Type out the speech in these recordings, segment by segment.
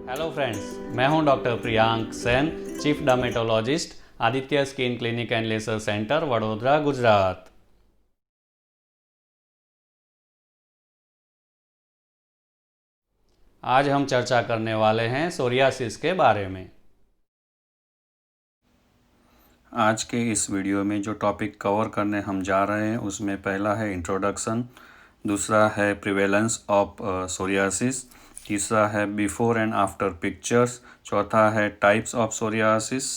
Hello friends, मैं हूं doctor Priyank Sen, chief dermatologist, Aditya skin clinic and laser centre, Vadodara, Gujarat. आज हम चर्चा करने वाले हैं सोरियासिस के बारे में। आज के इस वीडियो में जो टॉपिक कवर करने हम जा रहे हैं उसमें पहला है इंट्रोडक्शन, दूसरा है प्रिवेलेंस ऑफ सोरियासिस, तीसरा है बिफोर एंड आफ्टर पिक्चर्स, चौथा है टाइप्स ऑफ सोरियासिस,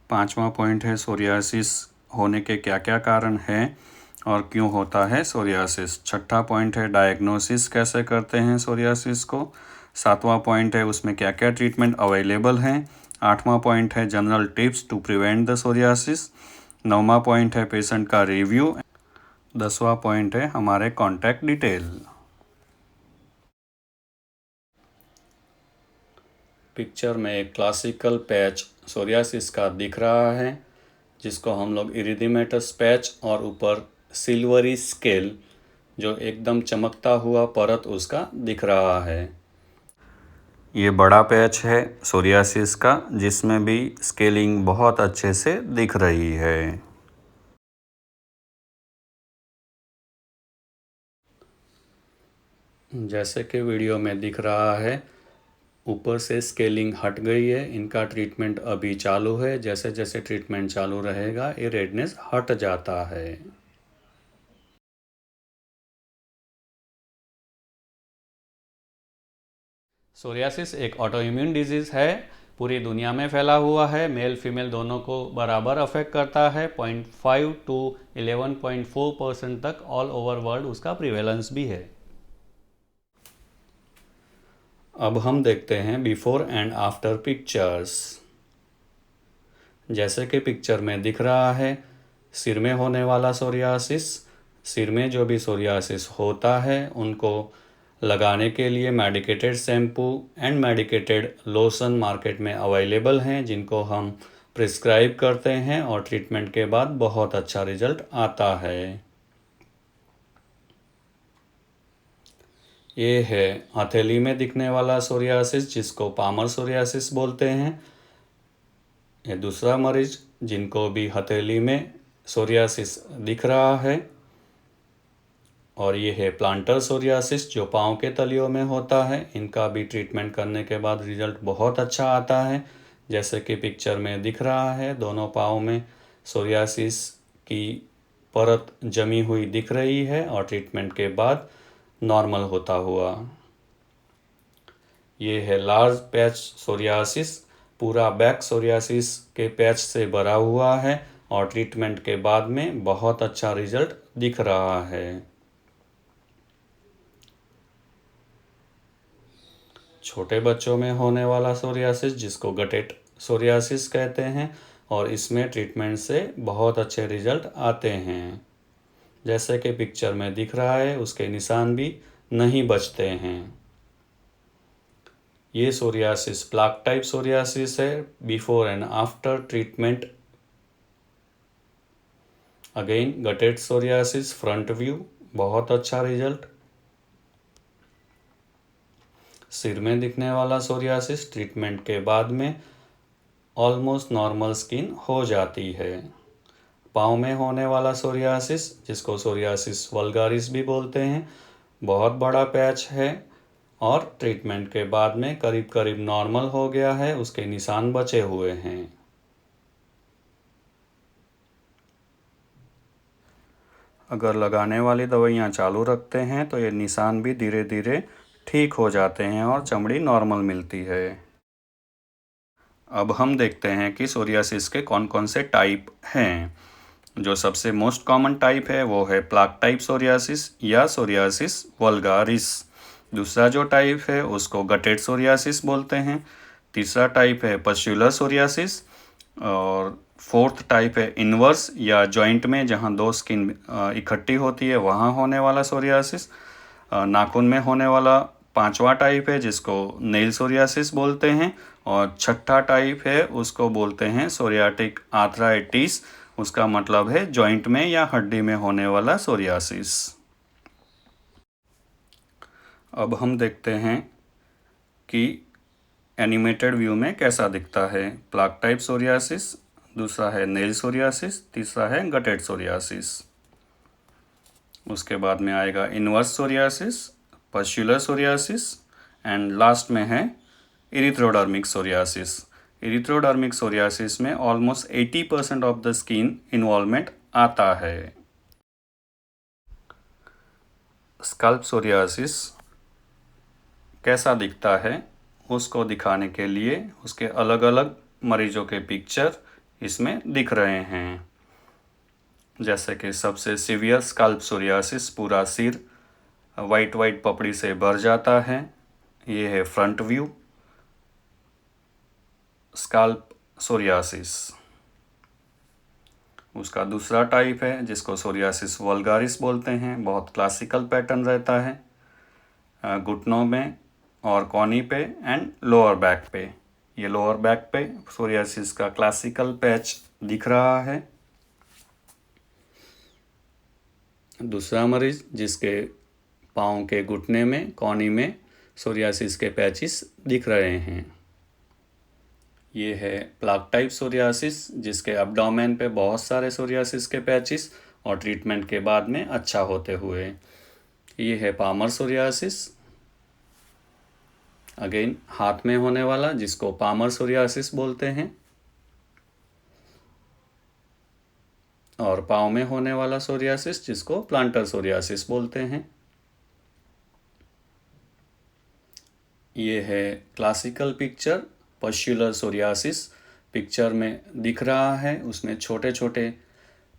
पांचवा पॉइंट है सोरियासिस होने के क्या क्या कारण हैं और क्यों होता है सोरियासिस, छठा पॉइंट है डायग्नोसिस कैसे करते हैं सोरियासिस को, सातवां पॉइंट है उसमें क्या क्या ट्रीटमेंट अवेलेबल हैं, आठवां पॉइंट है general tips to prevent the psoriasis, नौवां पॉइंट है पेशेंट का रिव्यू, दसवां पॉइंट है हमारे कॉन्टैक्ट डिटेल। पिक्चर में एक क्लासिकल पैच सोरियासिस का दिख रहा है जिसको हम लोग इरिथेमेटस पैच और ऊपर सिल्वरी स्केल जो एकदम चमकता हुआ परत उसका दिख रहा है। ये बड़ा पैच है सोरियासिस का जिसमें भी स्केलिंग बहुत अच्छे से दिख रही है। जैसे कि वीडियो में दिख रहा है, ऊपर से स्केलिंग हट गई है। इनका ट्रीटमेंट अभी चालू है। जैसे जैसे ट्रीटमेंट चालू रहेगा ये रेडनेस हट जाता है। सोरियासिस एक ऑटोइम्यून डिजीज़ है, पूरी दुनिया में फैला हुआ है। मेल फीमेल दोनों को बराबर अफेक्ट करता है। 0.5 to 11.4% तक ऑल ओवर वर्ल्ड उसका प्रिवेलेंस भी है। अब हम देखते हैं बिफोर एंड आफ्टर पिक्चर्स। जैसे कि पिक्चर में दिख रहा है, सिर में होने वाला सोरियासिस, सिर में जो भी सोरियासिस होता है उनको लगाने के लिए medicated shampoo and medicated lotion market में अवेलेबल हैं जिनको हम प्रिस्क्राइब करते हैं और ट्रीटमेंट के बाद बहुत अच्छा रिजल्ट आता है। ये है हथेली में दिखने वाला सोरियासिस जिसको पामर सोरियासिस बोलते हैं। ये दूसरा मरीज जिनको भी हथेली में सोरियासिस दिख रहा है। और ये है प्लांटर सोरियासिस जो पाँव के तलियों में होता है। इनका भी ट्रीटमेंट करने के बाद रिजल्ट बहुत अच्छा आता है। जैसे कि पिक्चर में दिख रहा है, दोनों पाँव में सोरियासिस की परत जमी हुई दिख रही है और ट्रीटमेंट के बाद नॉर्मल होता हुआ। ये है लार्ज पैच सोरियासिस, पूरा बैक सोरियासिस के पैच से भरा हुआ है और ट्रीटमेंट के बाद में बहुत अच्छा रिजल्ट दिख रहा है। छोटे बच्चों में होने वाला सोरियासिस जिसको गटेट सोरियासिस कहते हैं और इसमें ट्रीटमेंट से बहुत अच्छे रिजल्ट आते हैं। जैसे कि पिक्चर में दिख रहा है, उसके निशान भी नहीं बचते हैं। ये सोरियासिस प्लाक टाइप सोरियासिस है। Before and after treatment, again guttate psoriasis front view, बहुत अच्छा रिजल्ट। सिर में दिखने वाला सोरियासिस ट्रीटमेंट के बाद में ऑलमोस्ट नॉर्मल स्किन हो जाती है। पाँव में होने वाला सोरियासिस जिसको सोरियासिस वल्गारिस भी बोलते हैं, बहुत बड़ा पैच है और ट्रीटमेंट के बाद में करीब करीब नॉर्मल हो गया है, उसके निशान बचे हुए हैं। अगर लगाने वाली दवाइयाँ चालू रखते हैं तो ये निशान भी धीरे धीरे ठीक हो जाते हैं और चमड़ी नॉर्मल मिलती है। अब हम देखते हैं कि सोरियासिस के कौन कौन से टाइप हैं। जो सबसे मोस्ट कॉमन टाइप है वो है प्लाक टाइप सोरियासिस या सोरियासिस वल्गारिस। दूसरा जो टाइप है उसको गटेड सोरियासिस बोलते हैं। तीसरा टाइप है पस्ट्यूलर सोरियासिस और फोर्थ टाइप है इन्वर्स या जॉइंट में जहाँ दो स्किन इकट्ठी होती है वहाँ होने वाला सोरियासिस। नाखून में होने वाला पांचवा टाइप है जिसको नेल सोरियासिस बोलते हैं और छठा टाइप है उसको बोलते हैं सोरियाटिक आर्थराइटिस। उसका मतलब है जॉइंट में या हड्डी में होने वाला सोरियासिस। अब हम देखते हैं कि एनिमेटेड व्यू में कैसा दिखता है। प्लाक टाइप सोरियासिस, दूसरा है नेल सोरियासिस, तीसरा है गटेड सोरियासिस। उसके बाद में आएगा inverse psoriasis, pustular psoriasis and last में है इरिथ्रोडर्मिक सोरियासिस। इरिथ्रोडर्मिक सोरियासिस में almost 80% of the skin involvement आता है। स्कल्प सोरियासिस कैसा दिखता है उसको दिखाने के लिए उसके अलग अलग मरीजों के पिक्चर इसमें दिख रहे हैं। जैसे कि सबसे सीवियर स्कल्प सोरियासिस, पूरा सिर वाइट वाइट पपड़ी से भर जाता है। ये है फ्रंट व्यू स्कल्प सोरियासिस। उसका दूसरा टाइप है जिसको सोरियासिस वल्गारिस बोलते हैं। बहुत क्लासिकल पैटर्न रहता है घुटनों में और कोनी पे एंड लोअर बैक पे। ये लोअर बैक पे सोरियासिस का क्लासिकल पैच दिख रहा है। दूसरा मरीज जिसके पाँव के घुटने में कोनी में सोरियासिस के पैचेस दिख रहे हैं। ये है प्लाक टाइप सोरियासिस जिसके एब्डोमेन पे बहुत सारे सोरियासिस के पैचेस और ट्रीटमेंट के बाद में अच्छा होते हुए। ये है पामर सोरियासिस, अगेन हाथ में होने वाला जिसको पामर सोरियासिस बोलते हैं, और पाँव में होने वाला सोरियासिस जिसको प्लांटर सोरियासिस बोलते हैं। ये है क्लासिकल पिक्चर पस्युलर सोरियासिस। पिक्चर में दिख रहा है उसमें छोटे छोटे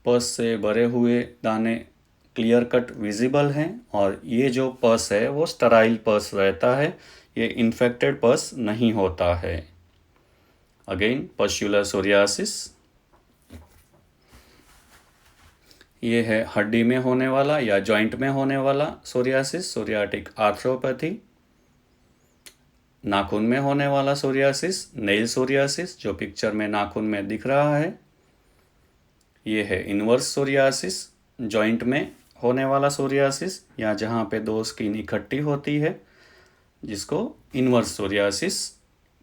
पस से भरे हुए दाने क्लियर कट विजिबल हैं, और ये जो पस है वो स्टराइल पस रहता है, ये इन्फेक्टेड पस नहीं होता है। Again pustular psoriasis. ये है हड्डी में होने वाला या जॉइंट में होने वाला सोरियासिस, सोरियाटिक आर्थ्रोपैथी। नाखून में होने वाला सोरियासिस नेल सोरियासिस, जो पिक्चर में नाखून में दिख रहा है। ये है इनवर्स सोरियासिस, जॉइंट में होने वाला सोरियासिस या जहाँ पे दो स्किन इकट्ठी होती है जिसको इनवर्स सोरियासिस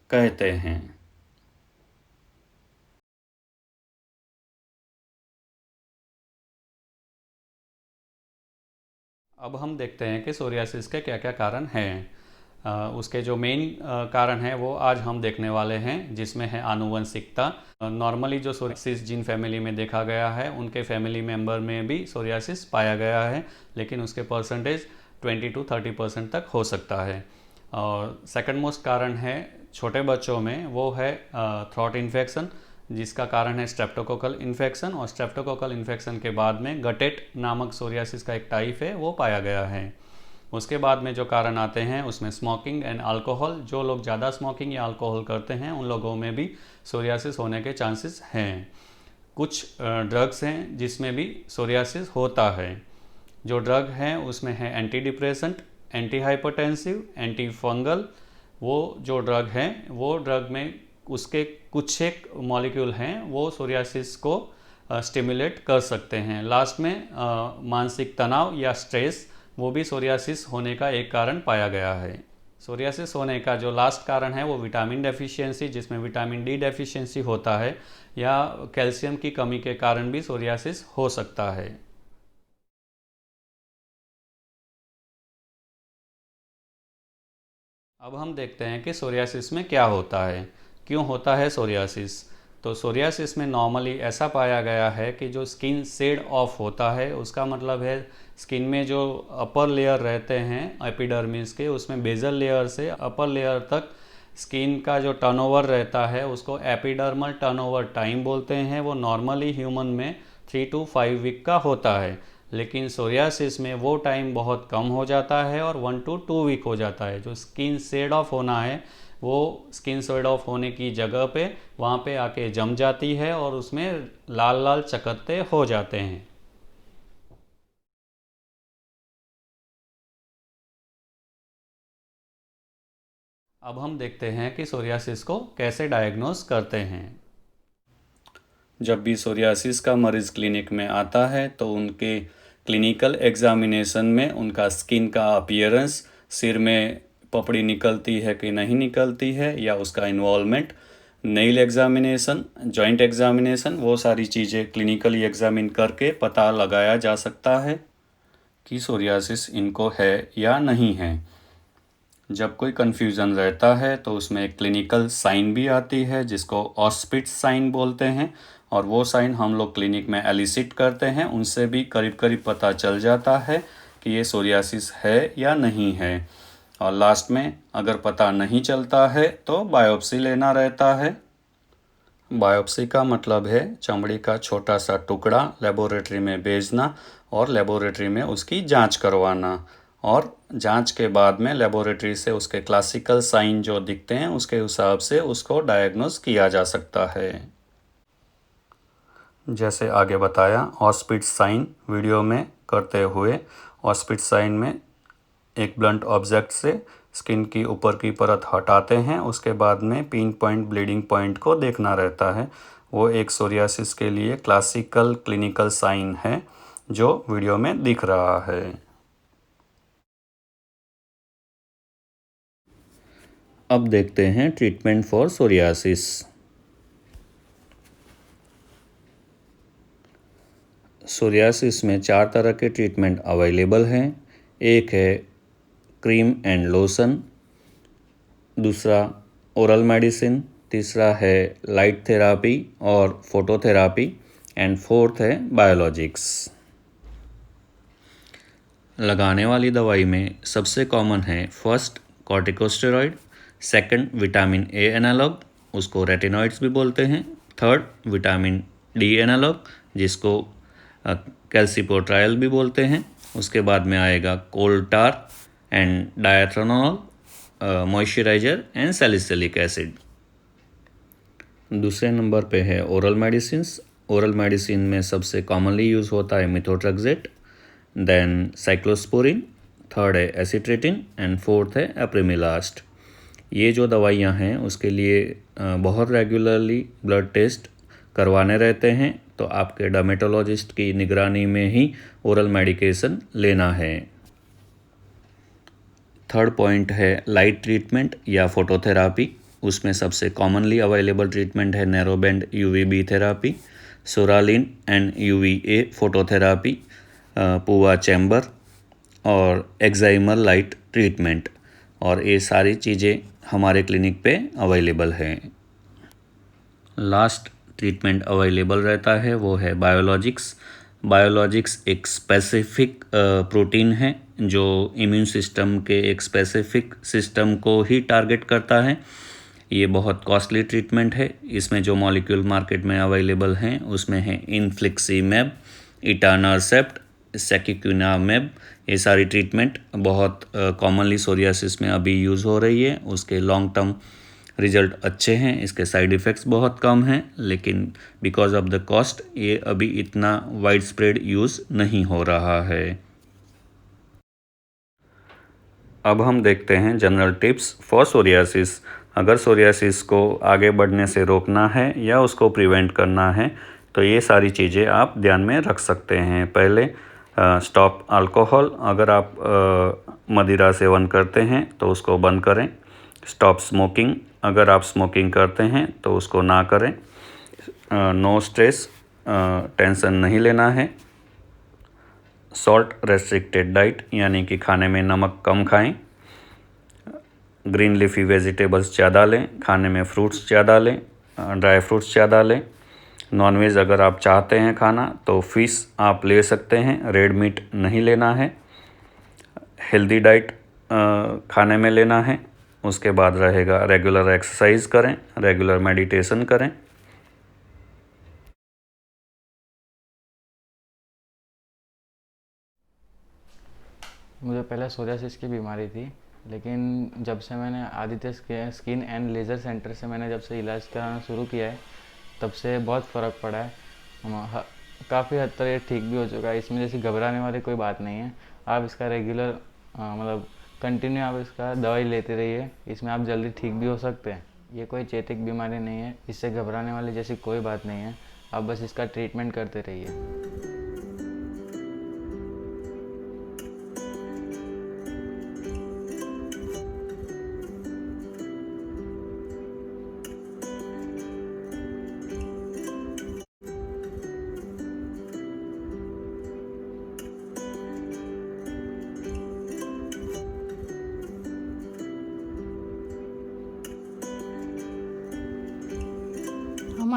कहते हैं। अब हम देखते हैं कि सोरियासिस के क्या क्या कारण हैं। उसके जो मेन कारण है वो आज हम देखने वाले हैं, जिसमें है आनुवंशिकता। नॉर्मली जो सोरियासिस जिन फैमिली में देखा गया है उनके फैमिली मेंबर में भी सोरियासिस पाया गया है, लेकिन उसके परसेंटेज 20 to 30% तक हो सकता है। और सेकंड मोस्ट कारण है छोटे बच्चों में, वो है थ्रोट इन्फेक्शन, जिसका कारण है स्ट्रेप्टोकोकल इन्फेक्शन, और स्ट्रेप्टोकोकल इन्फेक्शन के बाद में गटेट नामक सोरियासिस का एक टाइप है वो पाया गया है। उसके बाद में जो कारण आते हैं उसमें स्मोकिंग एंड अल्कोहल। जो लोग ज़्यादा स्मोकिंग या अल्कोहल करते हैं उन लोगों में भी सोरियासिस होने के चांसेस हैं। कुछ ड्रग्स हैं जिसमें भी सोरियासिस होता है। जो ड्रग हैं उसमें है anti depressant, anti hypertensive, anti fungal. वो जो ड्रग हैं वो ड्रग में उसके कुछ एक मॉलिक्यूल हैं वो सोरियासिस को स्टिमुलेट कर सकते हैं। लास्ट में मानसिक तनाव या स्ट्रेस, वो भी सोरियासिस होने का एक कारण पाया गया है। सोरियासिस होने का जो लास्ट कारण है वो विटामिन डेफिशिएंसी, जिसमें विटामिन डी डेफिशिएंसी होता है, या कैल्शियम की कमी के कारण भी सोरियासिस हो सकता है। अब हम देखते हैं कि सोरियासिस में क्या होता है, क्यों होता है सोरियासिस। तो सोरियासिस में नॉर्मली ऐसा पाया गया है कि जो स्किन शेड ऑफ होता है, उसका मतलब है स्किन में जो अपर लेयर रहते हैं एपिडर्मिस के, उसमें बेजल लेयर से अपर लेयर तक स्किन का जो टर्नओवर रहता है उसको एपिडर्मल टर्नओवर टाइम बोलते हैं। वो नॉर्मली ह्यूमन में 3 to 5 वीक का होता है, लेकिन सोरियासिस में वो टाइम बहुत कम हो जाता है और 1 to 2 वीक हो जाता है। जो स्किन शेड ऑफ होना है वो स्किन शेड ऑफ होने की जगह पे वहाँ पे आके जम जाती है और उसमें लाल लाल चकत्ते हो जाते हैं। अब हम देखते हैं कि सोरियासिस को कैसे डायग्नोस करते हैं। जब भी सोरियासिस का मरीज़ क्लिनिक में आता है तो उनके क्लिनिकल एग्जामिनेशन में उनका स्किन का अपीयरेंस, सिर में पपड़ी निकलती है कि नहीं निकलती है, या उसका involvement, nail examination, joint examination, वो सारी चीज़ें क्लिनिकली एग्जामिन करके पता लगाया जा सकता है कि सोरियासिस इनको है या नहीं है। जब कोई कन्फ्यूज़न रहता है तो उसमें एक क्लिनिकल साइन भी आती है जिसको ऑस्पिट्स साइन बोलते हैं, और वो साइन हम लोग क्लिनिक में एलिसिट करते हैं, उनसे भी करीब करीब पता चल जाता है कि ये सोरियासिस है या नहीं है। और लास्ट में अगर पता नहीं चलता है तो बायोप्सी लेना रहता है। बायोप्सी का मतलब है चमड़ी का छोटा सा टुकड़ा लेबोरेटरी में भेजना और लेबोरेटरी में उसकी जांच करवाना, और जांच के बाद में लेबोरेटरी से उसके क्लासिकल साइन जो दिखते हैं उसके हिसाब से उसको डायग्नोस किया जा सकता है। जैसे आगे बताया, ऑस्पिट्स साइन वीडियो में करते हुए, ऑस्पिट्स साइन में एक ब्लंट ऑब्जेक्ट से स्किन की ऊपर की परत हटाते हैं, उसके बाद में पिन पॉइंट ब्लीडिंग पॉइंट को देखना रहता है। वो एक सोरियासिस के लिए क्लासिकल क्लिनिकल साइन है जो वीडियो में दिख रहा है। अब देखते हैं ट्रीटमेंट फॉर सोरियासिस। सोरियासिस में 4 तरह के ट्रीटमेंट अवेलेबल हैं। एक है क्रीम एंड लोशन, दूसरा ओरल मेडिसिन, तीसरा है लाइट थेरापी और फोटोथेरापी, एंड फोर्थ है बायोलॉजिक्स। लगाने वाली दवाई में सबसे कॉमन है first corticosteroid, second vitamin A analogue, उसको रेटिनॉइड्स भी बोलते हैं, थर्ड विटामिन डी एनालॉग जिसको कैल्सिपोट्रायल भी बोलते हैं, उसके बाद में आएगा coal tar and dithranol, moisturiser and salicylic acid. दूसरे नंबर पे है ओरल मेडिसिन्स। ओरल मेडिसिन में सबसे कॉमनली यूज़ होता है मिथोट्रेक्सेट, देन साइक्लोस्पोरिन, थर्ड है एसिट्रेटिन एंड फोर्थ है एप्रिमिलास्ट। ये जो दवाइयाँ हैं उसके लिए बहुत रेगुलरली ब्लड टेस्ट करवाने रहते हैं, तो आपके डर्मेटोलॉजिस्ट की निगरानी में ही ओरल मेडिकेशन लेना है। थर्ड पॉइंट है लाइट ट्रीटमेंट या फोटोथेरापी। उसमें सबसे कॉमनली अवेलेबल ट्रीटमेंट है narrow band UVB therapy, psoralen and UVA phototherapy, PUVA chamber और एक्साइमर लाइट ट्रीटमेंट, और ये सारी चीज़ें हमारे क्लिनिक पे अवेलेबल हैं। लास्ट ट्रीटमेंट अवेलेबल रहता है वो है बायोलॉजिक्स। बायोलॉजिक्स एक स्पेसिफिक प्रोटीन है जो इम्यून सिस्टम के एक स्पेसिफिक सिस्टम को ही टारगेट करता है। ये बहुत कॉस्टली ट्रीटमेंट है। इसमें जो मॉलिक्यूल मार्केट में अवेलेबल हैं उसमें है इनफ्लिक्सीमैब, इटानरसेप्ट, सेक्यूकिनामेब। ये सारी ट्रीटमेंट बहुत कॉमनली सोरियासिस में अभी यूज़ हो रही है। उसके लॉन्ग टर्म रिजल्ट अच्छे हैं, इसके साइड इफ़ेक्ट्स बहुत कम हैं, लेकिन बिकॉज ऑफ द कॉस्ट ये अभी इतना वाइड स्प्रेड यूज़ नहीं हो रहा है। अब हम देखते हैं जनरल टिप्स फॉर सोरियासिस। अगर सोरियासिस को आगे बढ़ने से रोकना है या उसको प्रिवेंट करना है तो ये सारी चीज़ें आप ध्यान में रख सकते हैं। पहले स्टॉप अल्कोहल। अगर आप मदिरा सेवन करते हैं तो उसको बंद करें। Stop smoking. अगर आप स्मोकिंग करते हैं तो उसको ना करें। नो स्ट्रेस, टेंशन नहीं लेना है। सॉल्ट रेस्ट्रिक्टेड डाइट, यानी कि खाने में नमक कम खाएं। ग्रीन लीफी वेजिटेबल्स ज़्यादा लें, खाने में फ्रूट्स ज़्यादा लें, ड्राई फ्रूट्स ज़्यादा लें। नॉनवेज अगर आप चाहते हैं खाना तो फ़िश आप ले सकते हैं, रेड मीट नहीं लेना है। हेल्दी डाइट खाने में लेना है। उसके बाद रहेगा रेगुलर एक्सरसाइज करें, रेगुलर मेडिटेशन करें। मुझे पहले सोरियासिस की बीमारी थी, लेकिन जब से मैंने Aditya skin and laser centre से मैंने जब से इलाज कराना शुरू किया है तब से बहुत फ़र्क पड़ा है। काफ़ी हद तक ये ठीक भी हो चुका है। इसमें जैसे घबराने वाली कोई बात नहीं है। आप इसका रेगुलर मतलब कंटिन्यू आप इसका दवाई लेते रहिए, इसमें आप जल्दी ठीक भी हो सकते हैं। ये कोई चेतिक बीमारी नहीं है, इससे घबराने वाली जैसी कोई बात नहीं है। आप बस इसका ट्रीटमेंट करते रहिए।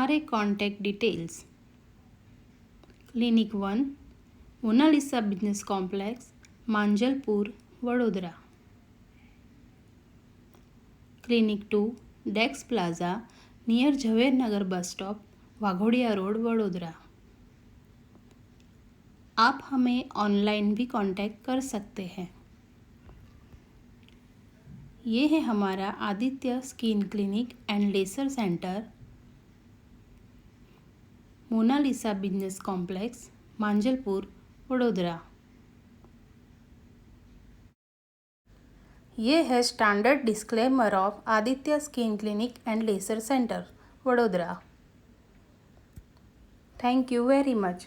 हमारे contact details: clinic 1 Monalisa business complex, Manjalpur, Vadodara. Clinic 2 Dex plaza near Jhavernagar bus stop, Waghodia road, Vadodara. आप हमें ऑनलाइन भी कांटेक्ट कर सकते हैं। ये है हमारा Aditya skin clinic and laser centre, Monalisa business complex, Manjalpur, Vadodara. ये है standard disclaimer of Aditya skin clinic and laser centre, Vadodara. Thank you very much.